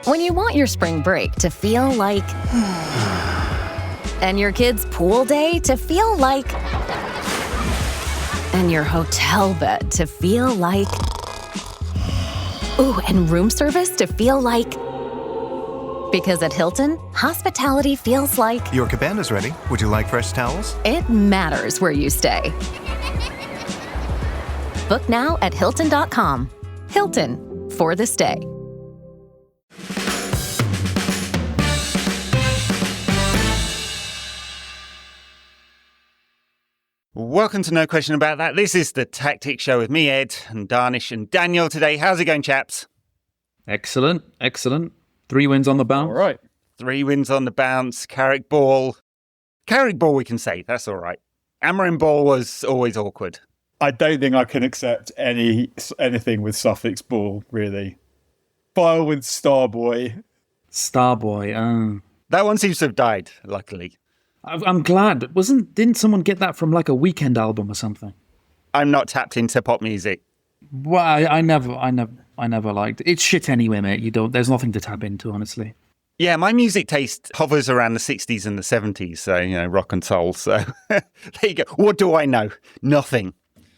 When you want your spring break to feel like... and your kids' pool day to feel like... and your hotel bed to feel like... ooh, and room service to feel like... because at Hilton, hospitality feels like... Your cabana's ready. Would you like fresh towels? It matters where you stay. Book now at Hilton.com. Hilton, for the stay. Welcome to No Question About That. This is the Tactics Show with me, Ed, and Dharnish and Daniel today. How's it going, chaps? Excellent. 3 wins on the bounce. All right. 3 wins on the bounce. Carrick Ball. Carrick Ball, we can say. That's all right. Amarin Ball was always awkward. I don't think I can accept anything with suffix ball, really. File with Starboy. Starboy. That one seems to have died, luckily. I'm glad. Didn't someone get that from like a Weekend album or something? I'm not tapped into pop music. Well, I never liked it. It's shit anyway, mate. There's nothing to tap into, honestly. Yeah, my music taste hovers around the 60s and the 70s, so, rock and soul. So there you go. What do I know? Nothing.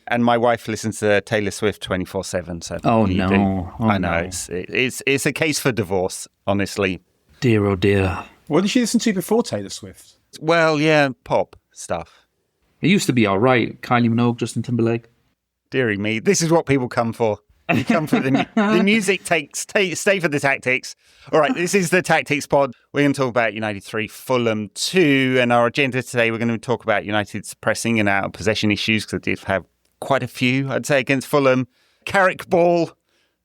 And my wife listens to Taylor Swift 24/7. So oh no! I know it's a case for divorce, honestly. Dear oh dear. What did she listen to before Taylor Swift? Well, yeah, pop stuff. It used to be all right. Kylie Minogue, Justin Timberlake. Dearie me, this is what people come for. You come for the music. Stay for the tactics. All right, this is the Tactics Pod. We're going to talk about United 3, Fulham 2, and our agenda today. We're going to talk about United's pressing and out of possession issues because they did have quite a few, I'd say, against Fulham. Carrick Ball,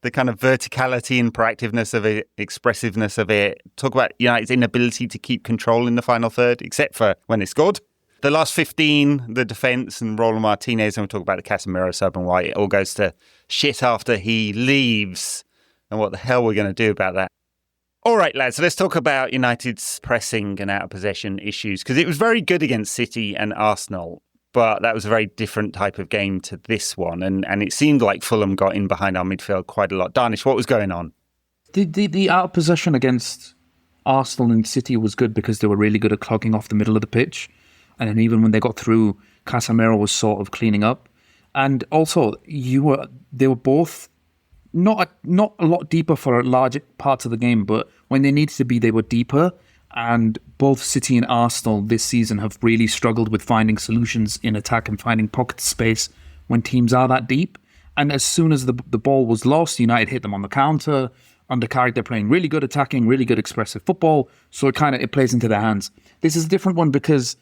the kind of verticality and proactiveness of it, expressiveness of it. Talk about United's inability to keep control in the final third, except for when they scored. The last 15, the defence and Roland Martinez, and we'll talk about the Casemiro sub and why it all goes to shit after he leaves and what the hell we're going to do about that. All right, lads, so let's talk about United's pressing and out of possession issues because it was very good against City and Arsenal. But that was a very different type of game to this one. And it seemed like Fulham got in behind our midfield quite a lot. Dharnish, what was going on? The out of possession against Arsenal and City was good because they were really good at clogging off the middle of the pitch. And then even when they got through, Casemiro was sort of cleaning up. And also, they were both not a lot deeper for large parts of the game, but when they needed to be, they were deeper. And both City and Arsenal this season have really struggled with finding solutions in attack and finding pocket space when teams are that deep. And as soon as the ball was lost, United hit them on the counter. Under Carrick, they're playing really good attacking, really good expressive football. So it plays into their hands. This is a different one because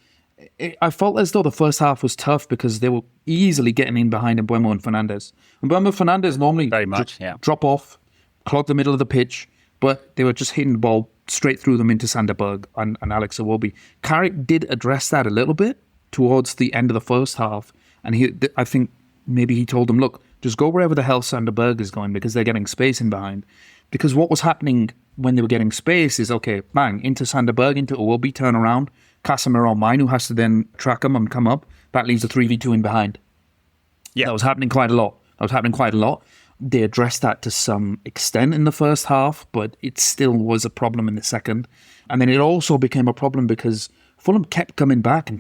I felt as though the first half was tough because they were easily getting in behind Mbeumo and Fernandes. Mbeumo and Fernandes normally very much, drop off, clog the middle of the pitch, but they were just hitting the ball straight through them into Sanderberg and Alex Iwobi. Carrick did address that a little bit towards the end of the first half. And I think maybe he told them, look, just go wherever the hell Sanderberg is going because they're getting space in behind. Because what was happening when they were getting space is, okay, bang, into Sanderberg, into Iwobi, turn around. Casemiro mine, who has to then track him and come up. That leaves a 3v2 in behind. Yeah. That was happening quite a lot. They addressed that to some extent in the first half, but it still was a problem in the second. And then it also became a problem because Fulham kept coming back.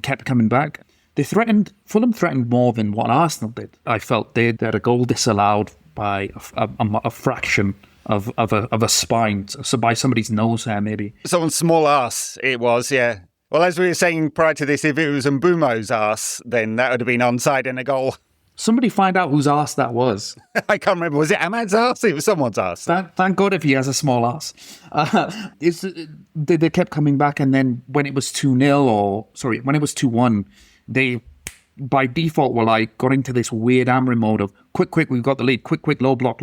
Fulham threatened more than what Arsenal did. I felt they had a goal disallowed by a fraction of a spine, so by somebody's nose hair maybe. Someone's small ass, it was, yeah. Well, as we were saying prior to this, if it was Mbeumo's ass, then that would have been onside and a goal. Somebody find out whose ass that was. I can't remember. Was it Ahmad's ass? It was someone's ass. Thank God if he has a small ass. They kept coming back, and then when it was 2-0, when it was 2-1, they, by default, got into this weird Amarin mode of, quick, we've got the lead, quick, low block.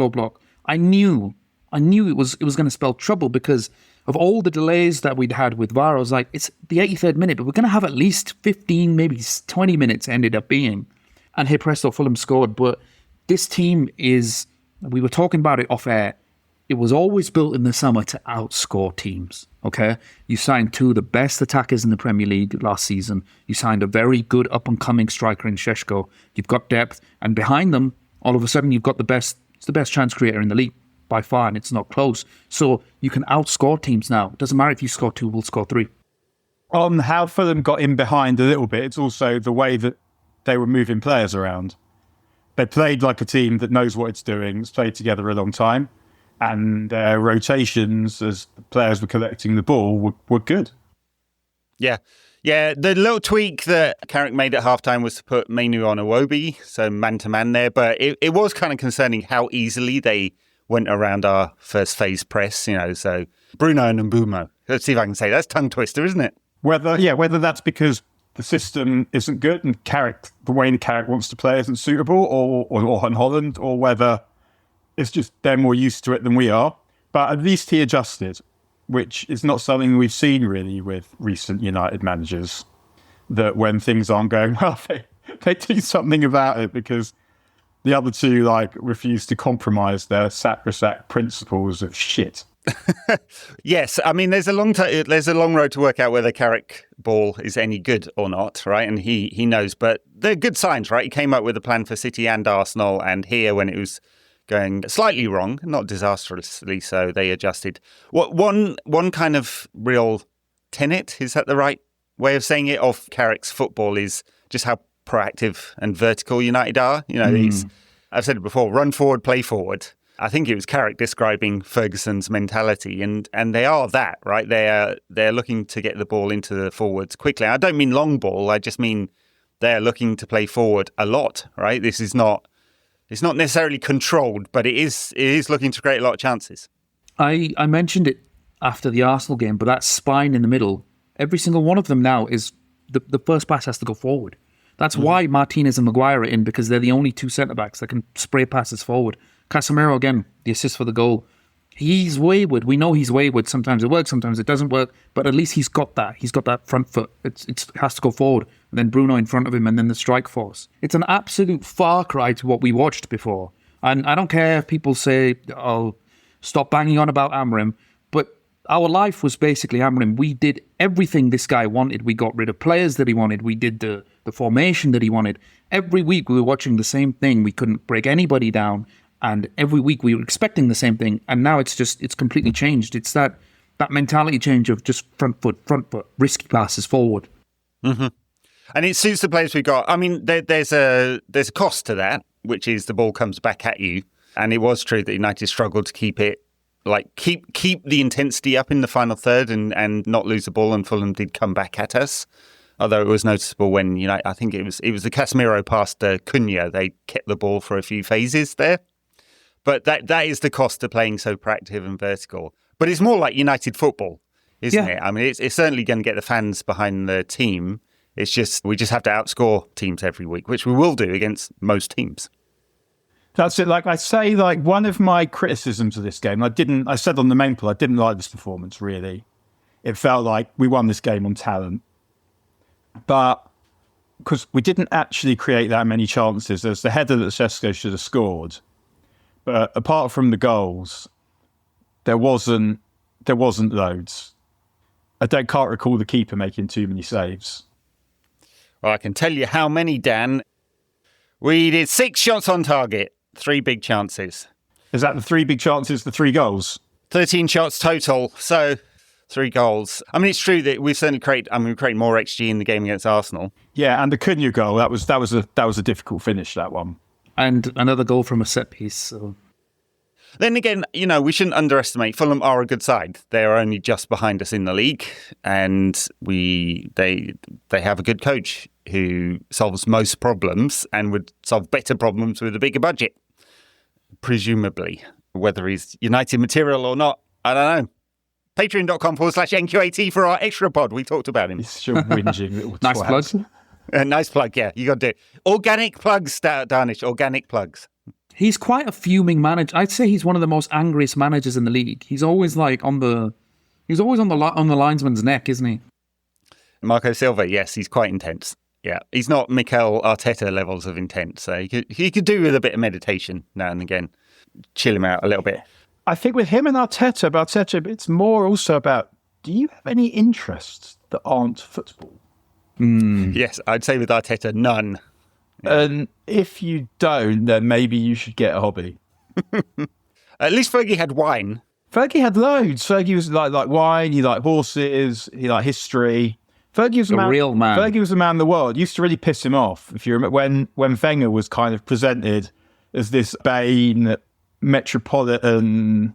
I knew it was going to spell trouble because of all the delays that we'd had with VAR. I was like, it's the 83rd minute, but we're going to have at least 15, maybe 20 minutes ended up being. And hey presto, Fulham scored. But this team we were talking about it off air, it was always built in the summer to outscore teams, okay? You signed 2 of the best attackers in the Premier League last season. You signed a very good up-and-coming striker in Šeško. You've got depth. And behind them, all of a sudden, you've got the best chance creator in the league. by far, and it's not close. So you can outscore teams now. It doesn't matter if you score 2, we'll score 3. On how Fulham got in behind a little bit, it's also the way that they were moving players around. They played like a team that knows what it's doing. It's played together a long time. And rotations, as the players were collecting the ball, were good. Yeah. Yeah, the little tweak that Carrick made at halftime was to put Manuel on Iwobi, so man-to-man there. But it was kind of concerning how easily they went around our first phase press, so Bruno and Mbumo. Let's see if I can say that's tongue twister, isn't it? Whether that's because the system isn't good and the way Carrick wants to play isn't suitable, or in Holland, or whether it's just they're more used to it than we are. But at least he adjusted, which is not something we've seen really with recent United managers, that when things aren't going well, they do something about it, because the other two refuse to compromise their sacrosanct principles of shit. Yes, I mean there's a long road to work out whether Carrick Ball is any good or not, right? And he knows, but they're good signs, right? He came up with a plan for City and Arsenal, and here when it was going slightly wrong, not disastrously so, they adjusted. One kind of real tenet, is that the right way of saying it, of Carrick's football is just how proactive and vertical United are. I've said it before, run forward, play forward. I think it was Carrick describing Ferguson's mentality, and they are that, right? They're looking to get the ball into the forwards quickly. I don't mean long ball, I just mean they're looking to play forward a lot, right? It's not necessarily controlled, but it is looking to create a lot of chances. I mentioned it after the Arsenal game, but that spine in the middle, every single one of them now is the first pass has to go forward. That's why Martinez and Maguire are in, because they're the only two centre-backs that can spray passes forward. Casemiro, again, the assist for the goal. He's wayward. We know he's wayward. Sometimes it works, sometimes it doesn't work, but at least he's got that. He's got that front foot. It has to go forward. And then Bruno in front of him, and then the strike force. It's an absolute far cry to what we watched before. And I don't care if people say, oh, stop banging on about Amorim, but our life was basically Amorim. We did everything this guy wanted. We got rid of players that he wanted. We did the formation that he wanted. Every week we were watching the same thing. We couldn't break anybody down. And every week we were expecting the same thing. And now it's completely changed. It's that mentality change of just front foot, risky passes forward. Mm-hmm. And it suits the players we've got. I mean, there's a cost to that, which is the ball comes back at you. And it was true that United struggled to keep it, keep the intensity up in the final third and not lose the ball. And Fulham did come back at us. Although it was noticeable when United, I think it was the Casemiro pass to Cunha. They kept the ball for a few phases there. But that is the cost of playing so proactive and vertical. But it's more like United football, isn't it? I mean, it's certainly going to get the fans behind the team. It's just, we just have to outscore teams every week, which we will do against most teams. That's it. I say, one of my criticisms of this game, I said on the main poll, I didn't like this performance, really. It felt like we won this game on talent. But because we didn't actually create that many chances, there's the header that Sesko should have scored. But apart from the goals, there wasn't loads. I can't recall the keeper making too many saves. Well, I can tell you how many, Dan. We did 6 shots on target, 3 big chances. Is that the 3 big chances, the 3 goals? 13 shots total, so 3 goals. I mean, it's true that we certainly create more XG in the game against Arsenal. Yeah, and the Cunha goal, that was a difficult finish, that one. And another goal from a set piece. So. Then again, we shouldn't underestimate. Fulham are a good side. They are only just behind us in the league, and they have a good coach who solves most problems and would solve better problems with a bigger budget, presumably. Whether he's United material or not, I don't know. Patreon.com/NQAT for our extra pod. We talked about him. He's still whinging little Nice twat. plug. Nice plug, yeah. You got to do it. Organic plugs, Dharnish. Organic plugs. He's quite a fuming manager. I'd say he's one of the most angriest managers in the league. He's always on the linesman's neck, isn't he? Marco Silva, yes, he's quite intense. Yeah, he's not Mikel Arteta levels of intense. So he could do with a bit of meditation now and again, chill him out a little bit. I think with him and Arteta, it's more also about, do you have any interests that aren't football? Yes, I'd say with Arteta, none. Yeah. And if you don't, then maybe you should get a hobby. At least Fergie had wine. Fergie had loads. Fergie was like wine. He liked horses. He liked history. Fergie was a real man. Fergie was a man of the world. It used to really piss him off. If you remember when Wenger was kind of presented as this Bain metropolitan,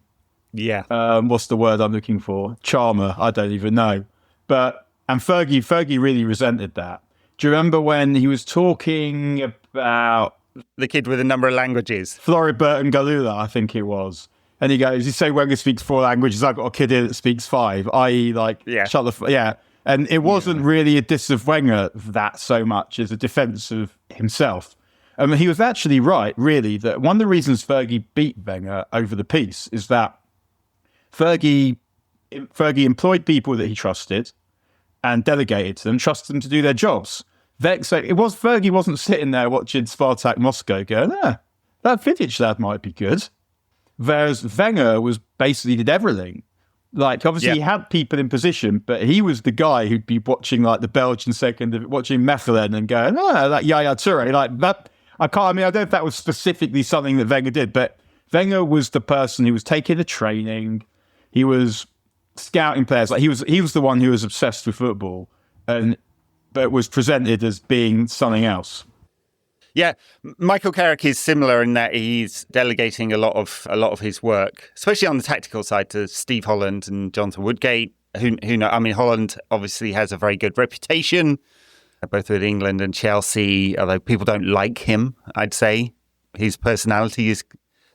what's the word I'm looking for? Charmer. I don't even know. And Fergie really resented that. Do you remember when he was talking about the kid with a number of languages? Floribert and Galula, I think it was. And he goes, you say Wenger speaks 4 languages, I've got a kid here that speaks 5, i.e. shut the... Yeah. And it wasn't really a diss of Wenger that so much as a defence of himself. He was actually right, really, that one of the reasons Fergie beat Wenger over the piece is that Fergie employed people that he trusted and delegated to them, trusted them to do their jobs. So Fergie wasn't sitting there watching Spartak Moscow going, that Vidic lad might be good. Whereas Wenger was basically did everything. Like, obviously, he had people in position, but he was the guy who'd be watching, like, the Belgian second, watching Mechelen and going, that Yaya Toure. Like, that, I don't know if that was specifically something that Wenger did, but Wenger was the person who was taking the training. He was scouting players. Like, he was the one who was obsessed with football, but was presented as being something else. Yeah, Michael Carrick is similar in that he's delegating a lot of his work, especially on the tactical side, to Steve Holland and Jonathan Woodgate. Who know? I mean, Holland obviously has a very good reputation, both with England and Chelsea. Although people don't like him, I'd say his personality is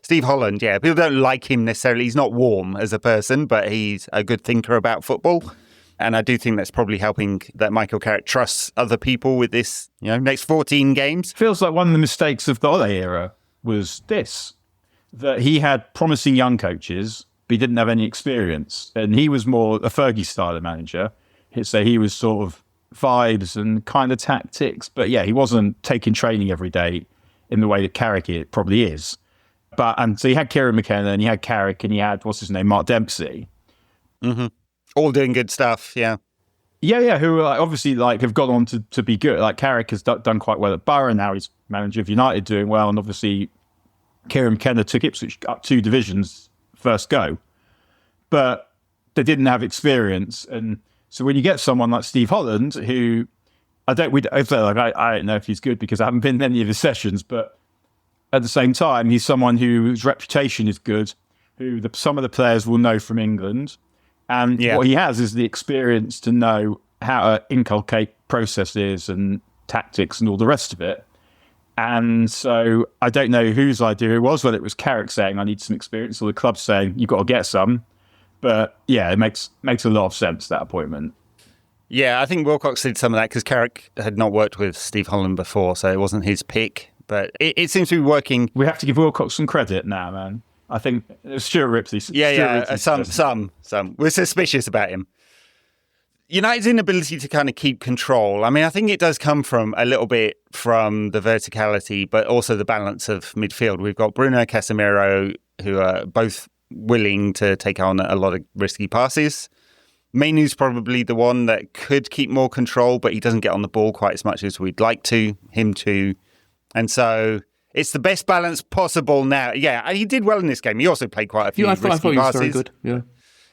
Steve Holland. Yeah, people don't like him necessarily. He's not warm as a person, but he's a good thinker about football. And I do think that's probably helping that Michael Carrick trusts other people with this, next 14 games. Feels like one of the mistakes of the Ole era was this, that he had promising young coaches, but he didn't have any experience. And he was more a Fergie style of manager. So he was sort of vibes and kind of tactics. But yeah, he wasn't taking training every day in the way that Carrick probably is. And so he had Kieran McKenna and he had Carrick and he had, Mark Dempsey. Mm-hmm. All doing good stuff, yeah. Yeah, who obviously have gone on to be good. Like Carrick has done quite well at Borough, now he's manager of United doing well, and obviously Kieran McKenna took Ipswich up 2 divisions first go. But they didn't have experience, and so when you get someone like Steve Holland, who I don't know if he's good because I haven't been in any of his sessions, but at the same time, he's someone whose reputation is good, who some of the players will know from England. And what he has is the experience to know how to inculcate processes and tactics and all the rest of it. And so I don't know whose idea it was, whether it was Carrick saying, I need some experience, or the club saying, you've got to get some. But yeah, it makes a lot of sense, that appointment. Yeah, I think Wilcox did some of that because Carrick had not worked with Steve Holland before, so it wasn't his pick. But it seems to be working. We have to give Wilcox some credit now, man. I think Stuart Ripley. Some. We're suspicious about him. United's inability to kind of keep control. I mean, I think it does come from a little bit from the verticality, but also the balance of midfield. We've got Bruno and Casemiro, who are both willing to take on a lot of risky passes. Mainu's probably the one that could keep more control, but he doesn't get on the ball quite as much as we'd like him to. And so it's the best balance possible now. Yeah, he did well in this game. He also played quite a few risky passes. I thought he was very good.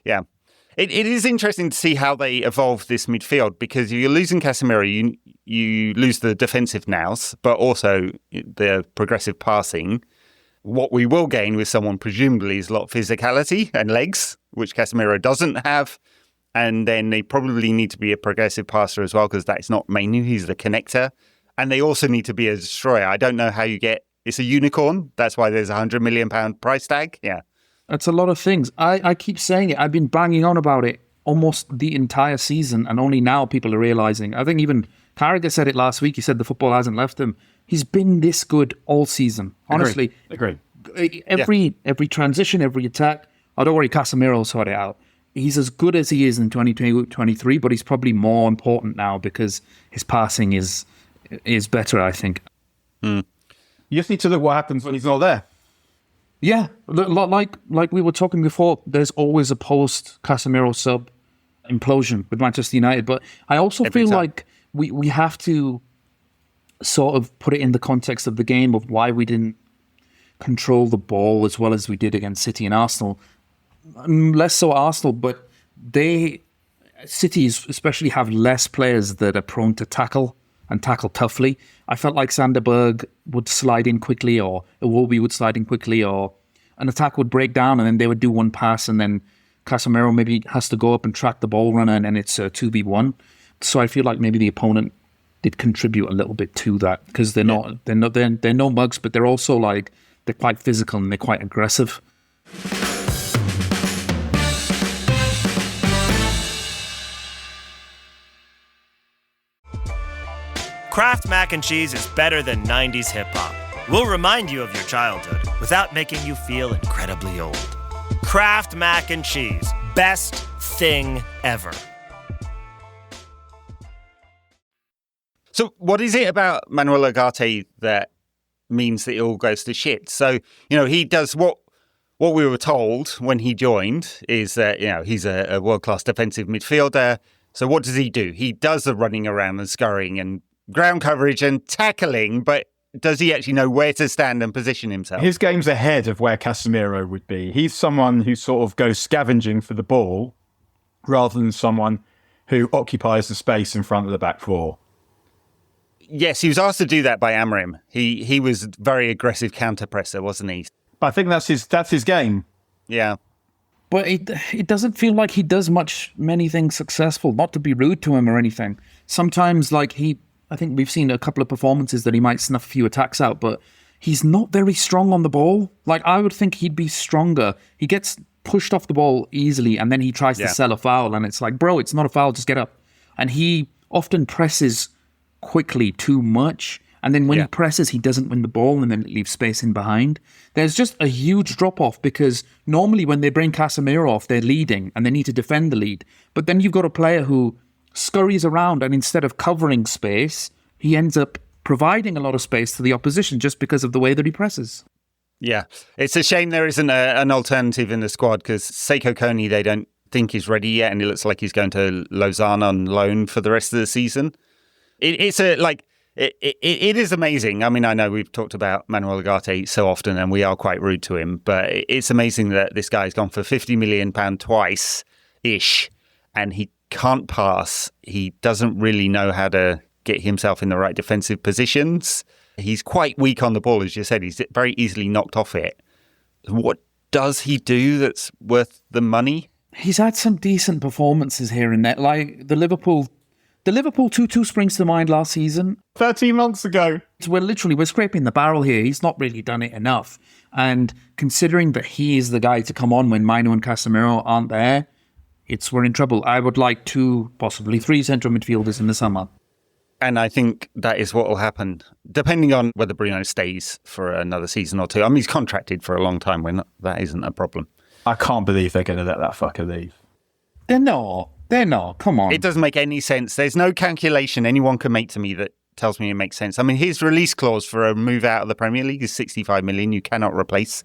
Yeah. It is interesting to see how they evolve this midfield, because if you're losing Casemiro, you lose the defensive nous, but also the progressive passing. What we will gain with someone presumably is a lot of physicality and legs, which Casemiro doesn't have. And then they probably need to be a progressive passer as well, because that's not Mainu. He's the connector. And they also need to be a destroyer. I don't know how you get... It's a unicorn. That's why there's a £100 million price tag. Yeah. That's a lot of things. I keep saying it. I've been banging on about it almost the entire season, and only now people are realising. I think even Carragher said it last week. He said the football hasn't left him. He's been this good all season. Honestly. Agreed. Every transition, every attack. Oh, don't worry, Casemiro will sort it out. He's as good as he is in 2023, but he's probably more important now because his passing is better, I think. You just need to look what happens when he's not there. Yeah, like we were talking before, there's always a post-Casemiro sub implosion with Manchester United, but I also feel like we have to sort of put it in the context of the game of why we didn't control the ball as well as we did against City and Arsenal. Less so Arsenal, but City especially have less players that are prone to tackle and tackle toughly. I felt like Sanderberg would slide in quickly, or Iwobi would slide in quickly, or an attack would break down and then they would do one pass and then Casemiro maybe has to go up and track the ball runner and then it's a 2v1. So I feel like maybe the opponent did contribute a little bit to that because they're no mugs, but they're also like, they're quite physical and they're quite aggressive. Kraft Mac and Cheese is better than 90s hip-hop. We'll remind you of your childhood without making you feel incredibly old. Kraft Mac and Cheese. Best thing ever. So what is it about Manuel Ugarte that means that it all goes to shit? So, he does what we were told when he joined is that, he's a world-class defensive midfielder. So what does he do? He does the running around and scurrying and ground coverage and tackling, but does he actually know where to stand and position himself? His game's ahead of where Casemiro would be. He's someone who sort of goes scavenging for the ball rather than someone who occupies the space in front of the back four. Yes, he was asked to do that by Amorim. He was very aggressive counter-presser, wasn't he? But I think that's his game. Yeah. But it doesn't feel like he does many things successful, not to be rude to him or anything. Sometimes, I think we've seen a couple of performances that he might snuff a few attacks out, but he's not very strong on the ball. I would think he'd be stronger. He gets pushed off the ball easily, and then he tries to sell a foul, and it's like, bro, it's not a foul, just get up. And he often presses quickly too much, and then when he presses, he doesn't win the ball, and then it leaves space in behind. There's just a huge drop-off, because normally when they bring Casemiro off, they're leading, and they need to defend the lead. But then you've got a player who scurries around, and instead of covering space, he ends up providing a lot of space to the opposition just because of the way that he presses. Yeah, it's a shame there isn't an alternative in the squad because Seiko Kone they don't think is ready yet, and it looks like he's going to Lausanne on loan for the rest of the season. It is amazing. I mean, I know we've talked about Manuel Ugarte so often, and we are quite rude to him, but it's amazing that this guy's gone for £50 million twice-ish, and he can't pass. He doesn't really know how to get himself in the right defensive positions. He's quite weak on the ball, as you said. He's very easily knocked off it. What does he do that's worth the money? He's had some decent performances here and there. Like the Liverpool 2-2 springs to mind last season. 13 months ago. We're scraping the barrel here. He's not really done it enough. And considering that he is the guy to come on when Manuel and Casemiro aren't there, we're in trouble. I would like 2, possibly 3 central midfielders in the summer. And I think that is what will happen, depending on whether Bruno stays for another season or 2. I mean, he's contracted for a long time. That isn't a problem. I can't believe they're going to let that fucker leave. They're not. Come on. It doesn't make any sense. There's no calculation anyone can make to me that tells me it makes sense. I mean, his release clause for a move out of the Premier League is 65 million. You cannot replace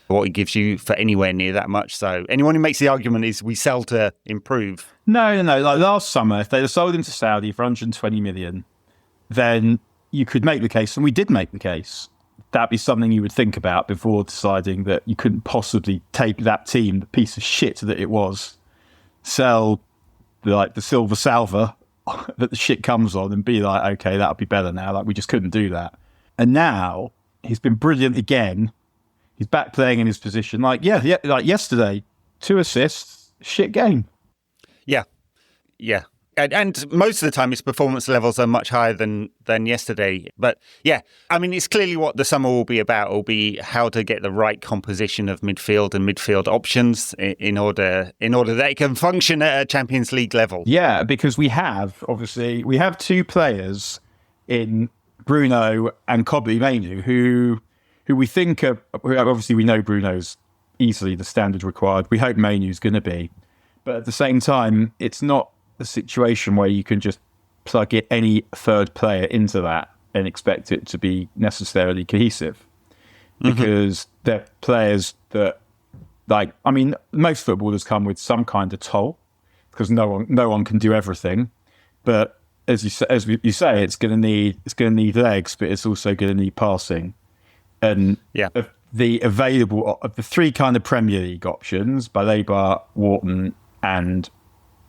what he gives you for anywhere near that much. So anyone who makes the argument is we sell to improve. No. Like last summer, if they'd have sold him to Saudi for 120 million, then you could make the case, and we did make the case. That'd be something you would think about before deciding that you couldn't possibly take that team, the piece of shit that it was, sell the silver salver that the shit comes on and be like, okay, that'll be better now. Like, we just couldn't do that. And now he's been brilliant again. He's back playing in his position. Like yesterday, 2 assists, shit game. Yeah. And most of the time his performance levels are much higher than yesterday. But yeah, I mean, it's clearly what the summer will be about. It will be how to get the right composition of midfield and midfield options in order that it can function at a Champions League level. Yeah, because we have 2 players in Bruno and Kobbie Mainoo who we think are, obviously we know Bruno's easily the standard required. We hope Mainoo's going to be. But at the same time, it's not a situation where you can just plug in any third player into that and expect it to be necessarily cohesive. Because they're players that, most footballers come with some kind of toll because no one can do everything. But as you say, it's going to need legs, but it's also going to need passing. And the available of the three kind of Premier League options, Baleba, Wharton, and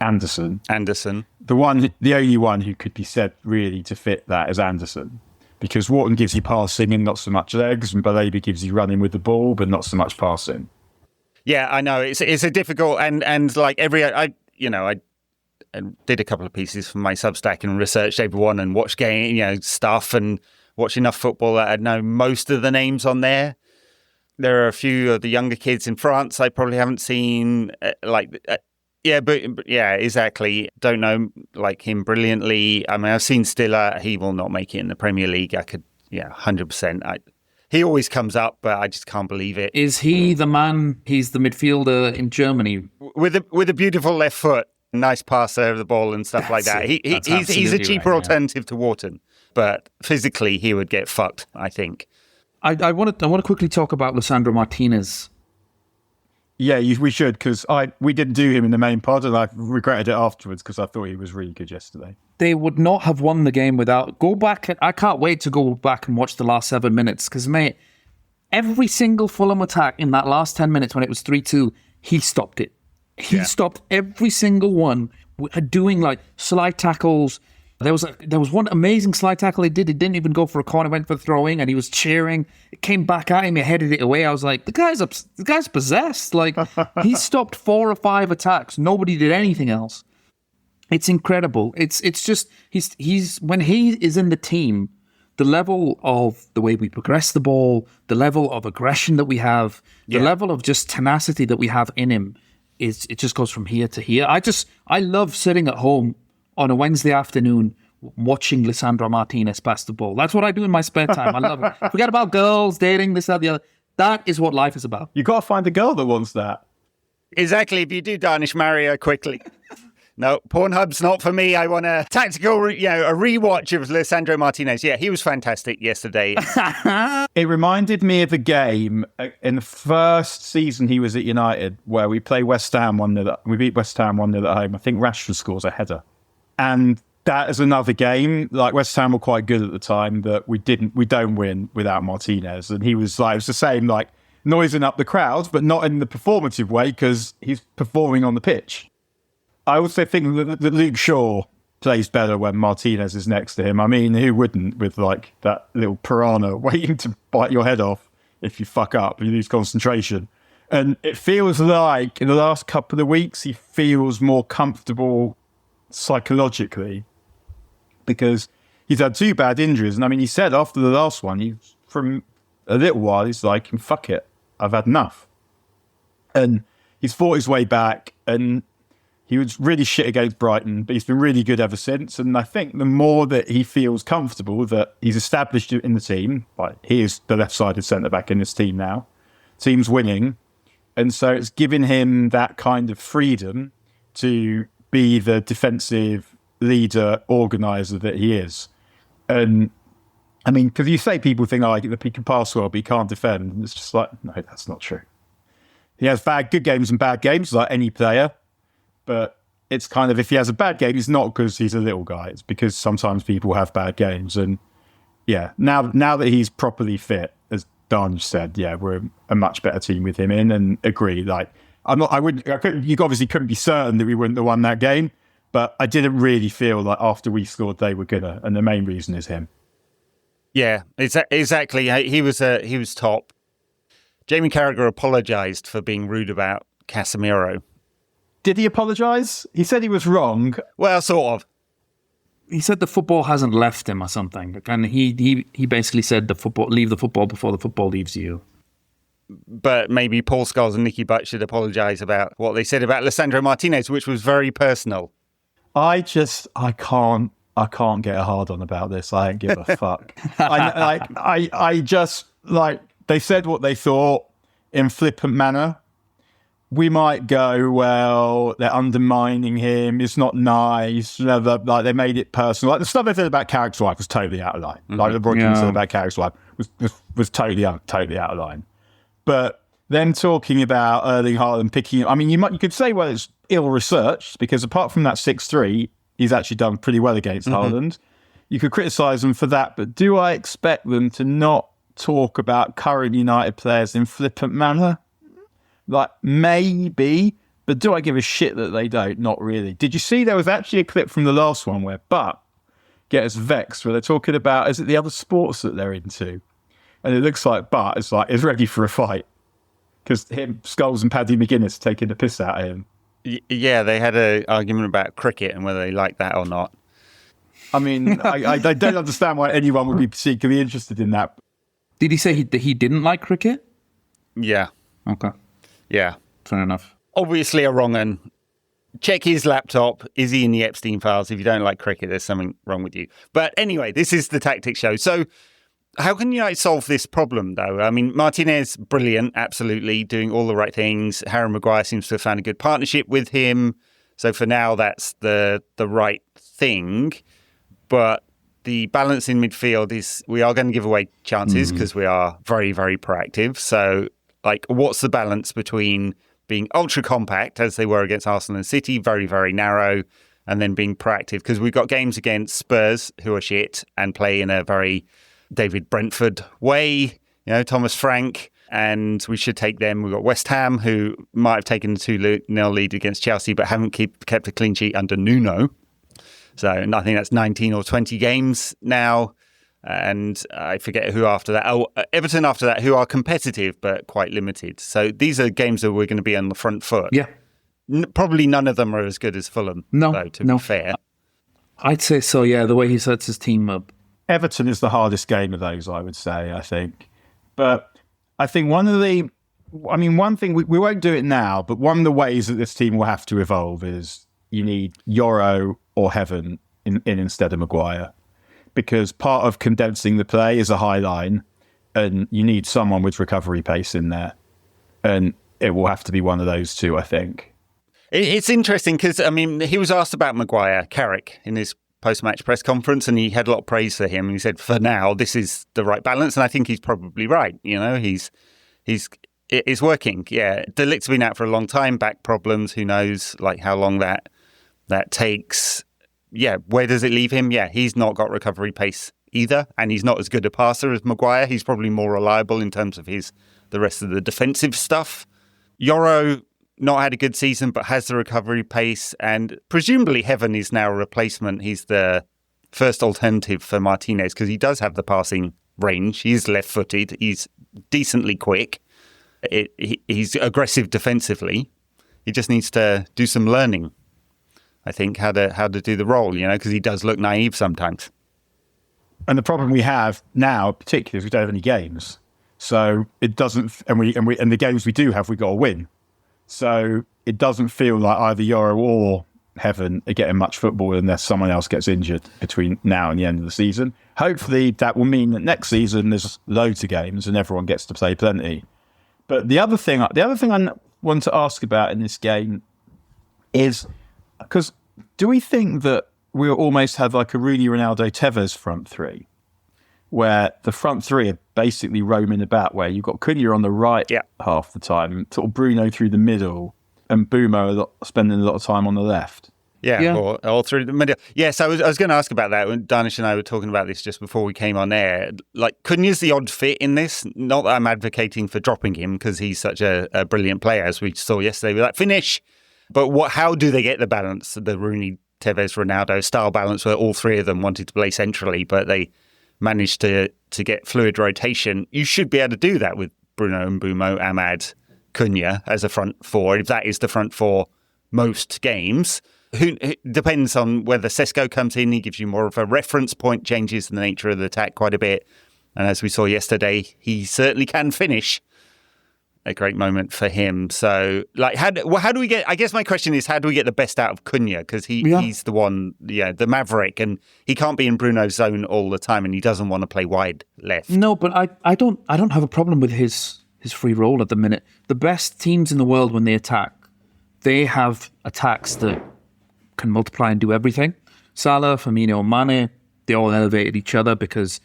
Anderson. The only one who could be said really to fit that is Anderson, because Wharton gives you passing and not so much legs, and Baleba gives you running with the ball, but not so much passing. Yeah, I know it's a difficult and like I did a couple of pieces for my Substack and researched everyone and watched stuff and watched enough football that I'd know most of the names on there. There are a few of the younger kids in France I probably haven't seen. Exactly. Don't know like him brilliantly. I mean, I've seen Stiller. He will not make it in the Premier League. 100%. He always comes up, but I just can't believe it. Is he the man? He's the midfielder in Germany with a beautiful left foot. Nice passer of the ball and stuff like that. He's a cheaper alternative to Wharton, but physically he would get fucked, I think. I want to quickly talk about Lisandro Martinez. Yeah, we should, because we didn't do him in the main pod, and I regretted it afterwards because I thought he was really good yesterday. They would not have won the game without... Go back. I can't wait to go back and watch the last 7 minutes, because, mate, every single Fulham attack in that last 10 minutes when it was 3-2, he stopped it. He stopped every single one, doing like slide tackles. There was one amazing slide tackle he did. He didn't even go for a corner, went for throwing, and he was cheering. It came back at him, he headed it away. I was like, the guy's possessed. Like, he stopped 4 or 5 attacks. Nobody did anything else. It's incredible. It's just he's when he is in the team, the level of the way we progress the ball, the level of aggression that we have, the level of just tenacity that we have in him. It just goes from here to here. I love sitting at home on a Wednesday afternoon watching Lisandro Martinez pass the ball. That's what I do in my spare time. I love it. Forget about girls, dating, this, that, the other. That is what life is about. You got to find a girl that wants that. Exactly. If you do Dharnish, marry her quickly. No, Pornhub's not for me. I want a tactical, a rewatch of Lisandro Martinez. Yeah, he was fantastic yesterday. It reminded me of a game in the first season he was at United where we play West Ham 1-0. We beat West Ham 1-0 at home. I think Rashford scores a header. And that is another game. Like, West Ham were quite good at the time, that we don't win without Martinez. And he was like, it was the same, like, noising up the crowd, but not in the performative way, because he's performing on the pitch. I also think that Luke Shaw plays better when Martinez is next to him. I mean, who wouldn't, with like that little piranha waiting to bite your head off if you fuck up, you lose concentration. And it feels like in the last couple of weeks, he feels more comfortable psychologically, because he's had 2 bad injuries. And I mean, he said after the last one, from a little while, he's like, fuck it, I've had enough. And he's fought his way back, and he was really shit against Brighton, but he's been really good ever since. And I think the more that he feels comfortable that he's established in the team, like he is the left-sided centre-back in this team now, team's winning. And so it's given him that kind of freedom to be the defensive leader, organiser that he is. And I mean, because you say people think, that he can pass well, but he can't defend. And it's just like, no, that's not true. He has good games and bad games, like any player. But it's kind of, if he has a bad game, it's not because he's a little guy. It's because sometimes people have bad games. And yeah, now that he's properly fit, as Dharnish said, yeah, we're a much better team with him in, and agree. Like, you obviously couldn't be certain that we wouldn't have won that game, but I didn't really feel like after we scored they were gonna, and the main reason is him. Yeah, exactly. He was top. Jamie Carragher apologised for being rude about Casemiro. Did he apologise? He said he was wrong. Well, sort of. He said the football hasn't left him or something. And he basically said leave the football before the football leaves you. But maybe Paul Scholes and Nicky Butt should apologise about what they said about Lisandro Martinez, which was very personal. I can't get a hard on about this. I don't give a fuck. I just, like, they said what they thought in flippant manner. We might go, well, they're undermining him. It's not nice. Like, they made it personal. Like, the stuff they said about Carrick's wife was totally out of line. Like, the Broadcast said about Carrick's wife was totally out of line. But them talking about Erling Haaland picking, I mean, you could say, well, it's ill-researched, because apart from that 6-3, he's actually done pretty well against Haaland. You could criticise them for that, but do I expect them to not talk about current United players in flippant manner? Like, maybe, but do I give a shit that they don't? Not really. Did you see there was actually a clip from the last one where Butt get us vexed, where they're talking about, is it the other sports that they're into? And it looks like Butt is ready for a fight. Because Scholes and Paddy McGuinness taking the piss out of him. Yeah, they had an argument about cricket and whether they like that or not. I mean, I don't understand why anyone would be particularly interested in that. Did he say he didn't like cricket? Yeah. Okay. Yeah. Fair enough. Obviously a wrong un. Check his laptop. Is he in the Epstein files? If you don't like cricket, there's something wrong with you. But anyway, this is the Tactics Show. So how can United solve this problem, though? I mean, Martinez, brilliant, absolutely, doing all the right things. Harry Maguire seems to have found a good partnership with him. So for now, that's the right thing. But the balance in midfield is we are going to give away chances because we are very, very proactive. So, like, what's the balance between being ultra compact, as they were against Arsenal and City, very, very narrow, and then being proactive? Because we've got games against Spurs, who are shit, and play in a very David Brentford way, Thomas Frank, and we should take them. We've got West Ham, who might have taken the 2-0 lead against Chelsea, but haven't kept a clean sheet under Nuno. So I think that's 19 or 20 games now. And I forget who after that. Oh, Everton after that, who are competitive, but quite limited. So these are games that we're going to be on the front foot. Yeah. Probably none of them are as good as Fulham, though, to be fair. I'd say so, yeah, the way he sets his team up. Everton is the hardest game of those, I would say, I think. But I think one thing, we won't do it now, but one of the ways that this team will have to evolve is you need Yoro or Heaven in instead of Maguire. Because part of condensing the play is a high line, and you need someone with recovery pace in there. And it will have to be one of those two, I think. It's interesting because, he was asked about Maguire, Carrick, in his post-match press conference, and he had a lot of praise for him. And he said, for now, this is the right balance. And I think he's probably right. It's working. Yeah. De Ligt's been out for a long time, back problems. Who knows, how long that takes. Yeah. Where does it leave him? Yeah. He's not got recovery pace either. And he's not as good a passer as Maguire. He's probably more reliable in terms of the rest of the defensive stuff. Yoro, not had a good season, but has the recovery pace. And presumably Heaven is now a replacement. He's the first alternative for Martinez because he does have the passing range. He's left-footed. He's decently quick. He's aggressive defensively. He just needs to do some learning, I think, how to do the role, because he does look naive sometimes. And the problem we have now, particularly, is we don't have any games. So it doesn't, and the games we do have, we got to win. So it doesn't feel like either Yoro or Heaven are getting much football unless someone else gets injured between now and the end of the season. Hopefully that will mean that next season there's loads of games and everyone gets to play plenty. But the other thing I want to ask about in this game is, because do we think that we'll almost have like a Rooney, Ronaldo, Tevez front three, where the front three are basically roaming about, where you've got Cunha on the right half the time, sort of Bruno through the middle, and Bumo spending a lot of time on the left. Yeah. Or through the middle. Yes, I was going to ask about that when Dharnish and I were talking about this just before we came on air. Like, Cunha's the odd fit in this. Not that I'm advocating for dropping him because he's such a brilliant player, as we saw yesterday with that finish. But how do they get the balance, the Rooney, Tevez, Ronaldo style balance, where all three of them wanted to play centrally, but they managed to get fluid rotation? You should be able to do that with Bruno and Bumo, Ahmad, Cunha as a front four, if that is the front four most games. It depends on whether Sesko comes in. He gives you more of a reference point, changes the nature of the attack quite a bit. And as we saw yesterday, he certainly can finish. A great moment for him. So, how do we get? I guess my question is, how do we get the best out of Cunha? Because he's the one, the maverick, and he can't be in Bruno's zone all the time, and he doesn't want to play wide left. No, but I don't have a problem with his free role at the minute. The best teams in the world, when they attack, they have attacks that can multiply and do everything. Salah, Firmino, Mane, they all elevated each other because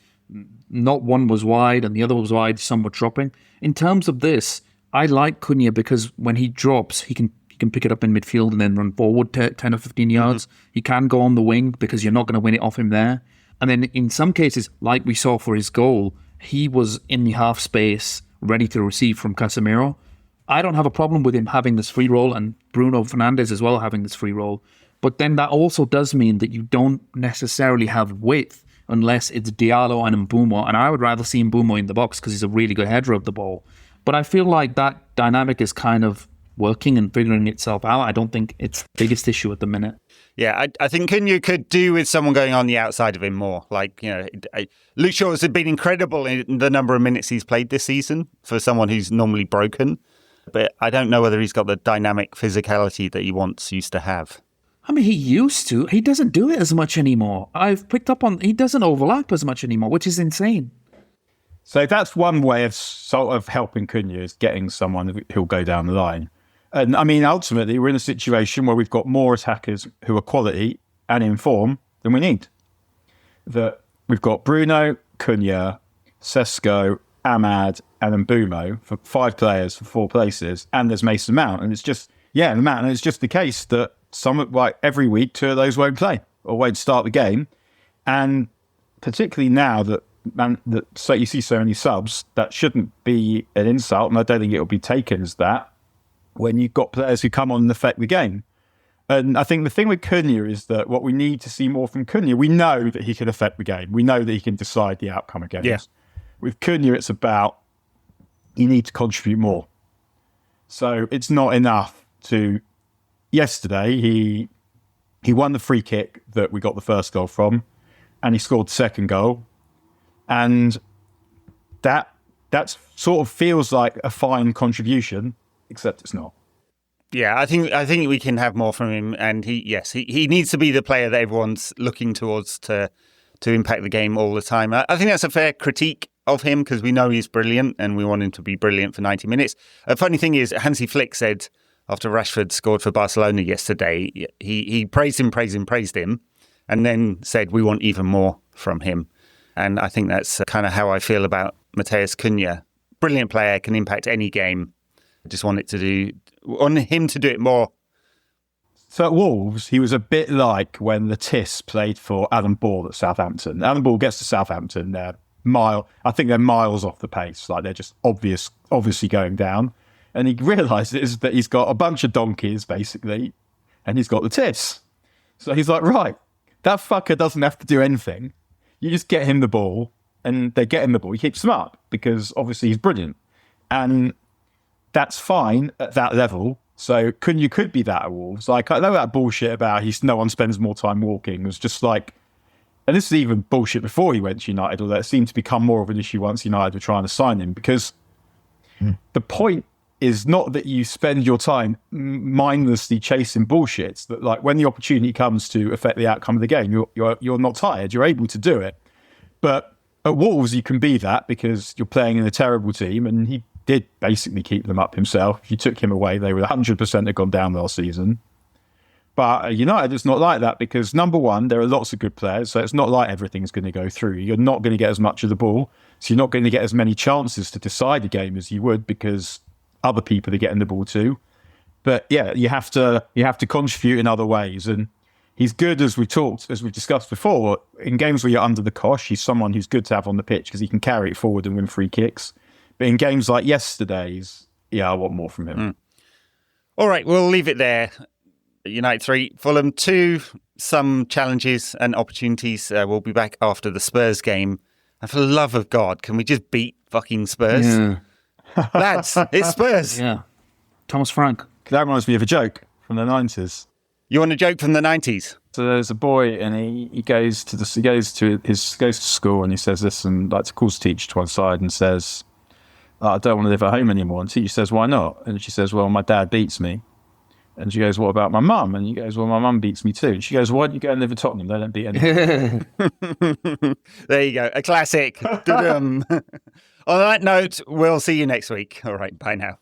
not one was wide and the other was wide, some were dropping. In terms of this, I like Cunha because when he drops, he can pick it up in midfield and then run forward 10 or 15 yards. He can go on the wing because you're not going to win it off him there. And then in some cases, like we saw for his goal, he was in the half space, ready to receive from Casemiro. I don't have a problem with him having this free role, and Bruno Fernandes as well having this free role. But then that also does mean that you don't necessarily have width unless it's Diallo and Mbeumo. And I would rather see Mbeumo in the box because he's a really good header of the ball. But I feel like that dynamic is kind of working and figuring itself out. I don't think it's the biggest issue at the minute. Yeah, I think Cunha could do with someone going on the outside of him more. Like, Luke Shaw has been incredible in the number of minutes he's played this season for someone who's normally broken. But I don't know whether he's got the dynamic physicality that he once used to have. I mean, he used to. He doesn't do it as much anymore. I've picked up on he doesn't overlap as much anymore, which is insane. So that's one way of sort of helping Cunha, is getting someone who'll go down the line. And I mean, ultimately, we're in a situation where we've got more attackers who are quality and in form than we need. That we've got Bruno, Cunha, Sesko, Ahmad, and Mbeumo for 5 players for 4 places, and there's Mason Mount, and it's just it's just the case that every week 2 of those won't play or won't start the game, and particularly now that you see so many subs, that shouldn't be an insult, and I don't think it'll be taken as that when you've got players who come on and affect the game. And I think the thing with Cunha is that what we need to see more from Cunha, we know that he can affect the game. We know that he can decide the outcome of games. Yeah. With Cunha, it's about you need to contribute more. So it's not enough to... Yesterday, he won the free kick that we got the first goal from, and he scored the second goal. And that sort of feels like a fine contribution, except it's not. Yeah, I think we can have more from him, and he needs to be the player that everyone's looking towards to impact the game all the time. I think that's a fair critique of him because we know he's brilliant and we want him to be brilliant for 90 minutes. A funny thing is, Hansi Flick said after Rashford scored for Barcelona yesterday, he praised him, and then said we want even more from him. And I think that's kind of how I feel about Matteus Cunha. Brilliant player, can impact any game. I just want him to do it more. So at Wolves, he was a bit like when the Tiss played for Alan Ball at Southampton. Alan Ball gets to Southampton, I think they're miles off the pace, like they're just obviously going down. And he realises that he's got a bunch of donkeys, basically, and he's got the Tiss. So he's like, right, that fucker doesn't have to do anything. You just get him the ball, and they get him the ball. He keeps them up, because obviously he's brilliant. And that's fine at that level. So you could be that at Wolves. Like, I know that bullshit about no one spends more time walking. It was just like, and this is even bullshit before he went to United, although it seemed to become more of an issue once United were trying to sign him, because the point is not that you spend your time mindlessly chasing bullshit. It's that, like, when the opportunity comes to affect the outcome of the game, you're not tired. You're able to do it. But at Wolves, you can be that because you're playing in a terrible team, and he did basically keep them up himself. If you took him away, they would 100% have gone down last season. But United, it's not like that because, number one, there are lots of good players, so it's not like everything's going to go through. You're not going to get as much of the ball, so you're not going to get as many chances to decide a game as you would because other people are getting the ball too. But yeah, you have to contribute in other ways. And he's good, as we've discussed before, in games where you're under the cosh, he's someone who's good to have on the pitch because he can carry it forward and win free kicks. But in games like yesterday's, I want more from him. All right, we'll leave it there. United 3, Fulham 2, some challenges and opportunities. We'll be back after the Spurs game. And for the love of God, can we just beat fucking Spurs? Yeah. Lads, it's Spurs. Yeah. Thomas Frank. That reminds me of a joke from the 90s. You want a joke from the 90s? So there's a boy and he goes to school and he says this, and like calls the teacher to one side and says, I don't want to live at home anymore. And the teacher says, why not? And she says, well, my dad beats me. And she goes, what about my mum? And he goes, well, my mum beats me too. And she goes, why don't you go and live at Tottenham? They don't beat anyone. There you go. A classic. On that note, we'll see you next week. All right. Bye now.